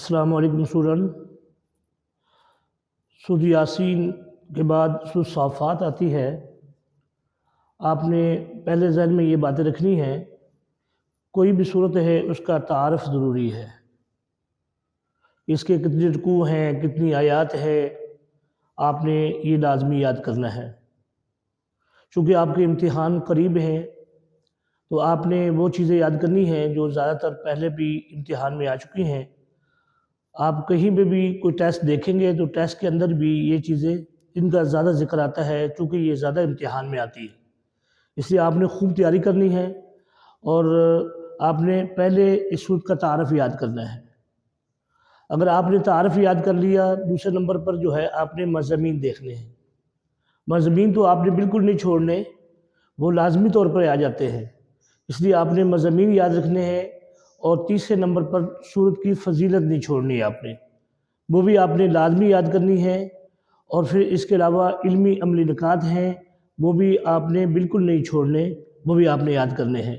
السلام علیکم اسٹوڈنٹ۔ سورۃ یاسین کے بعد سورۃ صافات آتی ہے۔ آپ نے پہلے ذہن میں یہ باتیں رکھنی ہیں، کوئی بھی صورت ہے اس کا تعارف ضروری ہے، اس کے کتنے رکوع ہیں، کتنی آیات ہے، آپ نے یہ لازمی یاد کرنا ہے۔ چونکہ آپ کے امتحان قریب ہیں تو آپ نے وہ چیزیں یاد کرنی ہیں جو زیادہ تر پہلے بھی امتحان میں آ چکی ہیں۔ آپ کہیں پہ بھی کوئی ٹیسٹ دیکھیں گے تو ٹیسٹ کے اندر بھی یہ چیزیں ان کا زیادہ ذکر آتا ہے، چونکہ یہ زیادہ امتحان میں آتی ہے، اس لیے آپ نے خوب تیاری کرنی ہے اور آپ نے پہلے اس صورت کا تعارف یاد کرنا ہے۔ اگر آپ نے تعارف یاد کر لیا، دوسرے نمبر پر جو ہے آپ نے مضامین دیکھنے ہیں۔ مضامین تو آپ نے بالکل نہیں چھوڑنے، وہ لازمی طور پر آ جاتے ہیں، اس لیے آپ نے مضامین یاد رکھنے ہیں۔ اور تیسرے نمبر پر سورت کی فضیلت نہیں چھوڑنی ہے، آپ نے وہ بھی آپ نے لازمی یاد کرنی ہے۔ اور پھر اس کے علاوہ علمی عملی نکات ہیں، وہ بھی آپ نے بالکل نہیں چھوڑنے، وہ بھی آپ نے یاد کرنے ہیں۔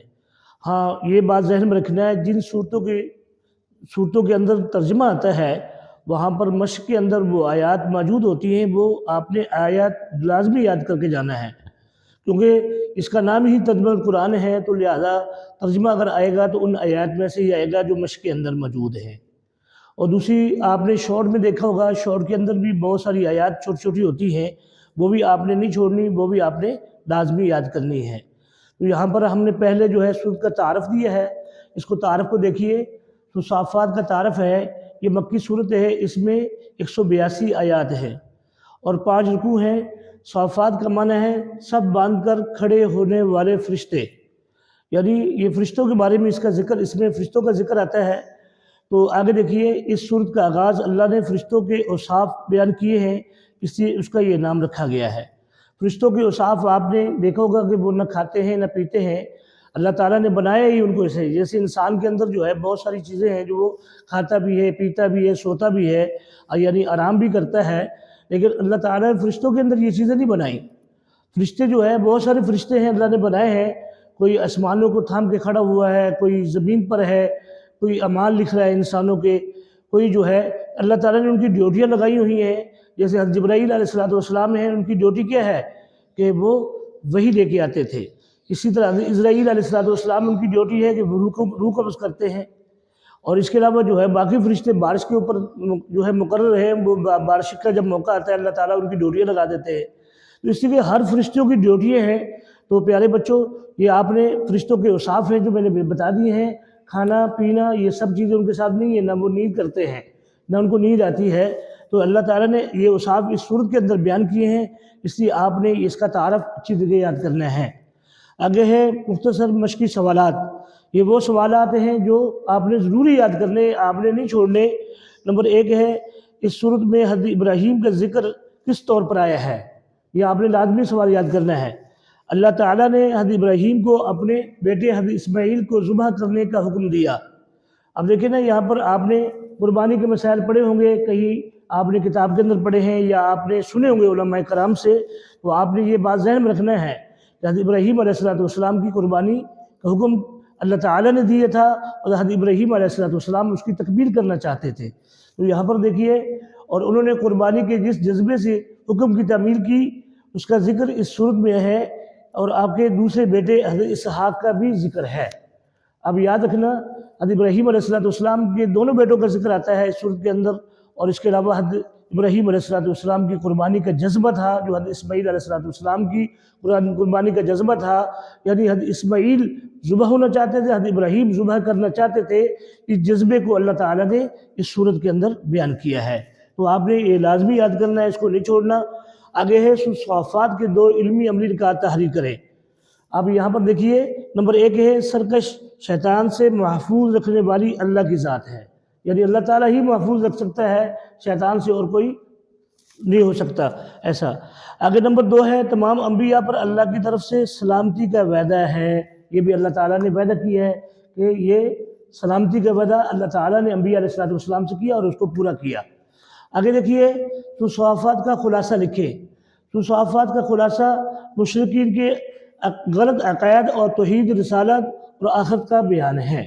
ہاں، یہ بات ذہن میں رکھنا ہے، جن صورتوں کے اندر ترجمہ آتا ہے وہاں پر مشق کے اندر وہ آیات موجود ہوتی ہیں، وہ آپ نے آیات لازمی یاد کر کے جانا ہے، کیونکہ اس کا نام ہی ترجمہ القرآن ہے، تو لہذا ترجمہ اگر آئے گا تو ان آیات میں سے ہی آئے گا جو مشق کے اندر موجود ہے۔ اور دوسری، آپ نے شارٹ میں دیکھا ہوگا، شارٹ کے اندر بھی بہت ساری آیات چھوٹی چھوٹی ہوتی ہیں، وہ بھی آپ نے نہیں چھوڑنی، وہ بھی آپ نے لازمی یاد کرنی ہے۔ تو یہاں پر ہم نے پہلے جو ہے سورت کا تعارف دیا ہے، اس کو تعارف کو دیکھیے۔ تو صافات کا تعارف ہے، یہ مکی صورت ہے، اس میں 182 آیات ہیں اور 5 رکوع ہیں۔ صافات کا معنی ہے سب باندھ کر کھڑے ہونے والے فرشتے، یعنی یہ فرشتوں کے بارے میں اس میں فرشتوں کا ذکر آتا ہے۔ تو آگے دیکھیے، اس صورت کا آغاز اللہ نے فرشتوں کے اوصاف بیان کیے ہیں، اس لیے اس کا یہ نام رکھا گیا ہے۔ فرشتوں کے اوصاف آپ نے دیکھا ہوگا کہ وہ نہ کھاتے ہیں نہ پیتے ہیں، اللہ تعالیٰ نے بنایا ہی ان کو ایسے، جیسے انسان کے اندر جو ہے بہت ساری چیزیں ہیں جو وہ کھاتا بھی ہے، پیتا بھی ہے، سوتا بھی ہے، یعنی آرام بھی کرتا ہے، لیکن اللہ تعالیٰ نے فرشتوں کے اندر یہ چیزیں نہیں بنائیں۔ فرشتے جو ہے بہت سارے فرشتے ہیں اللہ نے بنائے ہیں، کوئی آسمانوں کو تھام کے کھڑا ہوا ہے، کوئی زمین پر ہے، کوئی اعمال لکھ رہا ہے انسانوں کے، کوئی جو ہے اللہ تعالیٰ نے ان کی ڈیوٹیاں لگائی ہوئی ہیں۔ جیسے حضرت جبرائیل علیہ السلام ہیں، ان کی ڈیوٹی کیا ہے کہ وہ وحی لے کے آتے تھے۔ اسی طرح حضرت اسرائیل علیہ السلام ان کی ڈیوٹی ہے کہ وہ روح قبض کرتے ہیں۔ اور اس کے علاوہ جو ہے باقی فرشتے بارش کے اوپر جو ہے مقرر ہیں، وہ بارش کا جب موقع آتا ہے اللہ تعالیٰ ان کی ڈیوٹیاں لگا دیتے ہیں۔ تو اس لیے ہر فرشتوں کی ڈیوٹیاں ہیں۔ تو پیارے بچوں، یہ آپ نے فرشتوں کے اوصاف ہیں جو میں نے بتا دیے ہیں۔ کھانا پینا یہ سب چیزیں ان کے ساتھ نہیں ہیں، نہ وہ نیند کرتے ہیں نہ ان کو نیند آتی ہے۔ تو اللہ تعالیٰ نے یہ اوصاف اس صورت کے اندر بیان کیے ہیں، اس لیے آپ نے اس کا تعارف اچھی طرح یاد کرنا ہے۔ آگے ہے مختصر مشقی سوالات۔ یہ وہ سوالات ہیں جو آپ نے ضروری یاد کرنے، آپ نے نہیں چھوڑنے۔ نمبر 1 ہے، اس صورت میں حضرت ابراہیم کا ذکر کس طور پر آیا ہے؟ یہ آپ نے لازمی سوال یاد کرنا ہے۔ اللہ تعالیٰ نے حضرت ابراہیم کو اپنے بیٹے حضرت اسماعیل کو ذبح کرنے کا حکم دیا۔ اب دیکھیں نا، یہاں پر آپ نے قربانی کے مسائل پڑھے ہوں گے، کہیں آپ نے کتاب کے اندر پڑھے ہیں یا آپ نے سنے ہوں گے علماء کرام سے، تو آپ نے یہ بات ذہن میں رکھنا ہے کہ حضرت ابراہیم علیہ السلام کی قربانی کا حکم اللہ تعالیٰ نے دیا تھا، اور حضرت ابراہیم علیہ السلام اس کی تکمیل کرنا چاہتے تھے۔ تو یہاں پر دیکھیے، اور انہوں نے قربانی کے جس جذبے سے حکم کی تعمیل کی، اس کا ذکر اس صورت میں ہے، اور آپ کے دوسرے بیٹے حضرت اسحاق کا بھی ذکر ہے۔ اب یاد رکھنا، حضرت ابراہیم علیہ السلام کے دونوں بیٹوں کا ذکر آتا ہے اس صورت کے اندر، اور اس کے علاوہ حضرت ابراہیم علیہ السلام کی قربانی کا جذبہ تھا، جو حضرت اسماعیل علیہ السلام کی قربانی کا جذبہ تھا، یعنی حضرت اسماعیل ذبح ہونا چاہتے تھے، حضرت ابراہیم ذبح کرنا چاہتے تھے۔ اس جذبے کو اللہ تعالیٰ نے اس صورت کے اندر بیان کیا ہے، تو آپ نے یہ لازمی یاد کرنا ہے، اس کو نہیں چھوڑنا۔ آگے ہے صافات کے 2 علمی عملی نکات تحریر کریں۔ اب یہاں پر دیکھیے، نمبر 1 ہے، سرکش شیطان سے محفوظ رکھنے والی اللہ کی ذات ہے، یعنی اللہ تعالیٰ ہی محفوظ رکھ سکتا ہے، شیطان سے اور کوئی نہیں ہو سکتا ایسا۔ آگے نمبر 2 ہے، تمام انبیاء پر اللہ کی طرف سے سلامتی کا وعدہ ہے۔ یہ بھی اللہ تعالیٰ نے وعدہ کیا ہے کہ یہ سلامتی کا وعدہ اللہ تعالیٰ نے انبیاء علیہ السلام سے کیا اور اس کو پورا کیا۔ آگے دیکھیے، تو صافات کا خلاصہ لکھیں۔ تو صافات کا خلاصہ مشرکین کے غلط عقائد اور توحید رسالت اور آخرت کا بیان ہے۔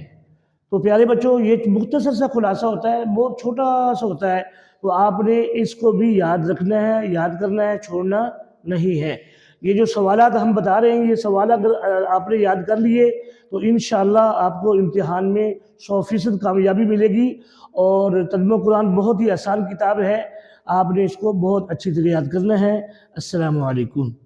تو پیارے بچوں یہ مختصر سا خلاصہ ہوتا ہے، بہت چھوٹا سا ہوتا ہے، تو آپ نے اس کو بھی یاد رکھنا ہے، یاد کرنا ہے، چھوڑنا نہیں ہے۔ یہ جو سوالات ہم بتا رہے ہیں، یہ سوال اگر آپ نے یاد کر لیے تو انشاءاللہ آپ کو امتحان میں 100% کامیابی ملے گی۔ اور ترجمہ قرآن بہت ہی آسان کتاب ہے، آپ نے اس کو بہت اچھی طرح یاد کرنا ہے۔ السلام علیکم۔